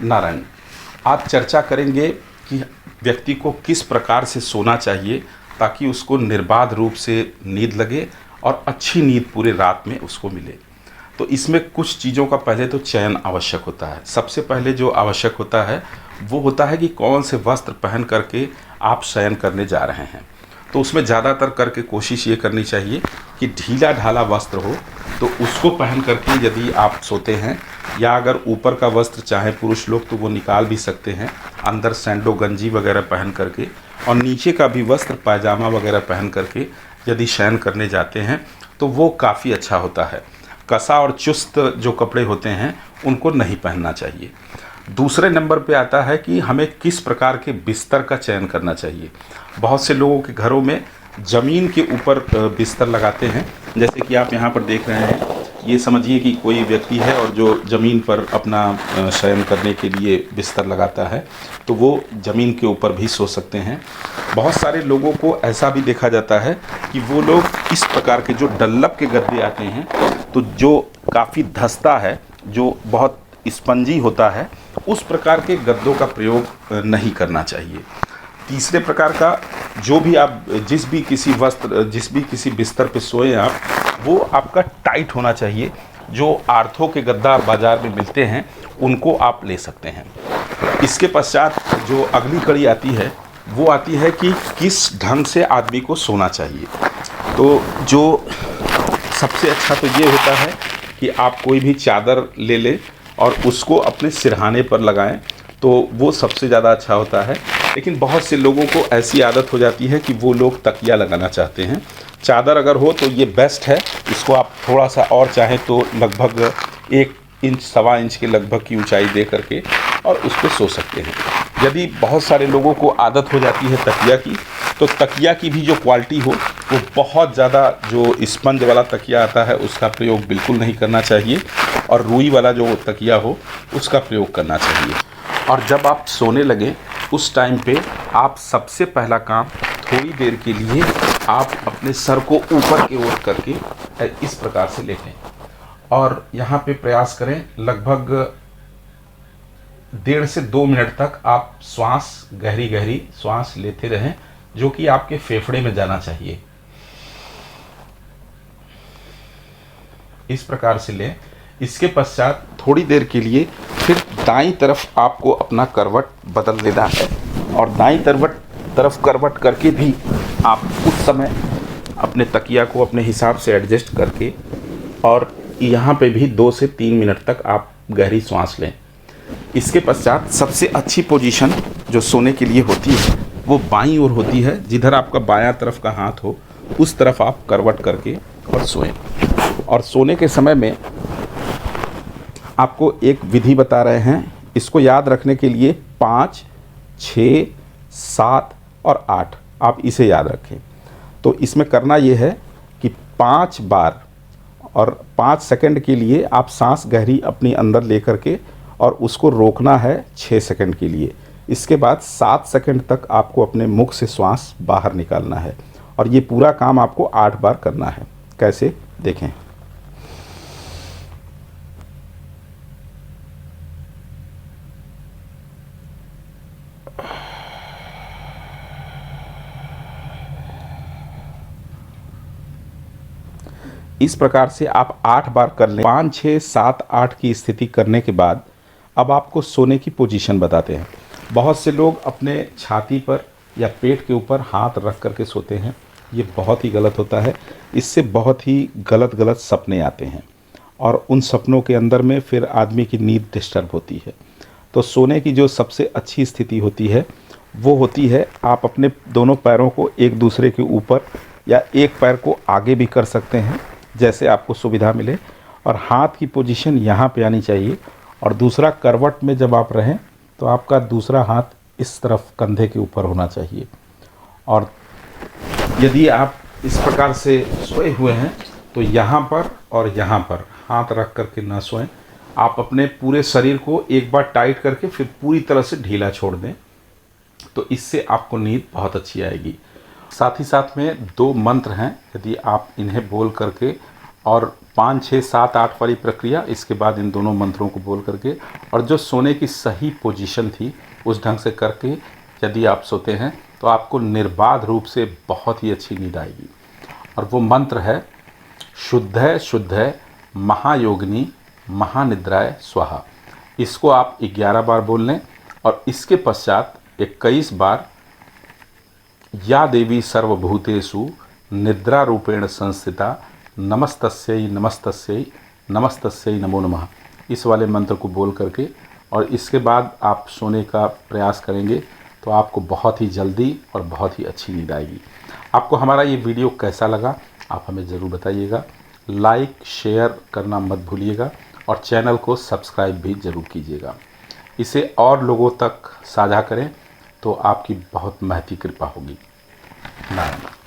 नारायण। आज चर्चा करेंगे कि व्यक्ति को किस प्रकार से सोना चाहिए ताकि उसको निर्बाध रूप से नींद लगे और अच्छी नींद पूरे रात में उसको मिले। तो इसमें कुछ चीज़ों का पहले तो चयन आवश्यक होता है। सबसे पहले जो आवश्यक होता है वो होता है कि कौन से वस्त्र पहन करके आप शयन करने जा रहे हैं। तो उसमें ज़्यादातर करके कोशिश ये करनी चाहिए कि ढीला ढाला वस्त्र हो, तो उसको पहन करके यदि आप सोते हैं, या अगर ऊपर का वस्त्र चाहे पुरुष लोग तो वो निकाल भी सकते हैं, अंदर सैंडो गंजी वगैरह पहन करके, और नीचे का भी वस्त्र पायजामा वगैरह पहन करके यदि शयन करने जाते हैं तो वो काफ़ी अच्छा होता है। कसा और चुस्त जो कपड़े होते हैं उनको नहीं पहनना चाहिए। दूसरे नंबर पे आता है कि हमें किस प्रकार के बिस्तर का चयन करना चाहिए। बहुत से लोगों के घरों में ज़मीन के ऊपर बिस्तर लगाते हैं, जैसे कि आप यहाँ पर देख रहे हैं। ये समझिए कि कोई व्यक्ति है और जो ज़मीन पर अपना शयन करने के लिए बिस्तर लगाता है, तो वो ज़मीन के ऊपर भी सो सकते हैं। बहुत सारे लोगों को ऐसा भी देखा जाता है कि वो लोग इस प्रकार के जो डल्लप के गद्दे आते हैं, तो जो काफ़ी धंसता है, जो बहुत स्पंजी होता है, उस प्रकार के गद्दों का प्रयोग नहीं करना चाहिए। तीसरे प्रकार का जो भी आप जिस भी किसी बिस्तर पे सोए आप, वो आपका टाइट होना चाहिए। जो आर्थो के गद्दा बाज़ार में मिलते हैं उनको आप ले सकते हैं। इसके पश्चात जो अगली कड़ी आती है वो आती है कि किस ढंग से आदमी को सोना चाहिए। तो जो सबसे अच्छा तो ये होता है कि आप कोई भी चादर ले लें और उसको अपने सिरहाने पर लगाएं, तो वो सबसे ज़्यादा अच्छा होता है। लेकिन बहुत से लोगों को ऐसी आदत हो जाती है कि वो लोग तकिया लगाना चाहते हैं। चादर अगर हो तो ये बेस्ट है, इसको आप थोड़ा सा और चाहें तो लगभग 1 इंच सवा इंच के लगभग की ऊंचाई दे करके और उस पर सो सकते हैं। यदि बहुत सारे लोगों को आदत हो जाती है तकिया की, तो तकिया की भी जो क्वालिटी हो वो बहुत ज़्यादा, जो स्पंज वाला तकिया आता है उसका प्रयोग बिल्कुल नहीं करना चाहिए, और रुई वाला जो तकिया हो उसका प्रयोग करना चाहिए। और जब आप सोने लगे उस टाइम पे आप सबसे पहला काम, थोड़ी देर के लिए आप अपने सर को ऊपर की ओर करके इस प्रकार से लेटें, और यहाँ पे प्रयास करें लगभग 1.5 से 2 मिनट तक आप गहरी गहरी श्वास लेते रहें, जो कि आपके फेफड़े में जाना चाहिए। इस प्रकार से लें। इसके पश्चात थोड़ी देर के लिए फिर दाईं तरफ आपको अपना करवट बदल देना है, और दाईं तरफ करवट करके भी आप उस समय अपने तकिया को अपने हिसाब से एडजस्ट करके, और यहाँ पे भी 2 से 3 मिनट तक आप गहरी सांस लें। इसके पश्चात सबसे अच्छी पोजीशन जो सोने के लिए होती है वो बाईं ओर होती है। जिधर आपका बायां तरफ का हाथ हो उस तरफ आप करवट करके और सोएं। और सोने के समय में आपको एक विधि बता रहे हैं, इसको याद रखने के लिए 5, 6, 7 और 8 आप इसे याद रखें। तो इसमें करना ये है कि 5 बार और 5 सेकंड के लिए आप सांस गहरी अपनी अंदर ले करके और उसको रोकना है 6 सेकंड के लिए। इसके बाद 7 सेकंड तक आपको अपने मुख से श्वास बाहर निकालना है, और ये पूरा काम आपको 8 बार करना है। कैसे, देखें। इस प्रकार से आप 8 बार कर लें। 5, 6, 7, 8 की स्थिति करने के बाद अब आपको सोने की पोजीशन बताते हैं। बहुत से लोग अपने छाती पर या पेट के ऊपर हाथ रख करके सोते हैं, ये बहुत ही गलत होता है। इससे बहुत ही गलत सपने आते हैं, और उन सपनों के अंदर में फिर आदमी की नींद डिस्टर्ब होती है। तो सोने की जो सबसे अच्छी स्थिति होती है वो होती है, आप अपने दोनों पैरों को एक दूसरे के ऊपर, या एक पैर को आगे भी कर सकते हैं जैसे आपको सुविधा मिले, और हाथ की पोजीशन यहाँ पे आनी चाहिए। और दूसरा, करवट में जब आप रहें तो आपका दूसरा हाथ इस तरफ कंधे के ऊपर होना चाहिए। और यदि आप इस प्रकार से सोए हुए हैं तो यहाँ पर और यहाँ पर हाथ रख करके ना सोएं। आप अपने पूरे शरीर को एक बार टाइट करके फिर पूरी तरह से ढीला छोड़ दें, तो इससे आपको नींद बहुत अच्छी आएगी। साथ ही साथ में 2 मंत्र हैं, यदि आप इन्हें बोल करके और 5, 6, 7, 8 वाली प्रक्रिया, इसके बाद इन दोनों मंत्रों को बोल करके और जो सोने की सही पोजीशन थी उस ढंग से करके यदि आप सोते हैं तो आपको निर्बाध रूप से बहुत ही अच्छी नींद आएगी। और वो मंत्र है शुद्धय शुद्धय महायोगिनी महानिद्राय स्वाहा। इसको आप 11 बार बोल लें और इसके पश्चात 21 बार या देवी सर्वभूतेषु निद्रा रूपेण संस्थिता नमस्तस्यै नमस्तस्यै नमस्तस्यै नमो नमः, इस वाले मंत्र को बोल करके और इसके बाद आप सोने का प्रयास करेंगे तो आपको बहुत ही जल्दी और बहुत ही अच्छी नींद आएगी। आपको हमारा ये वीडियो कैसा लगा आप हमें ज़रूर बताइएगा। लाइक शेयर करना मत भूलिएगा और चैनल को सब्सक्राइब भी ज़रूर कीजिएगा। इसे और लोगों तक साझा करें तो आपकी बहुत महती कृपा होगी। नारायण।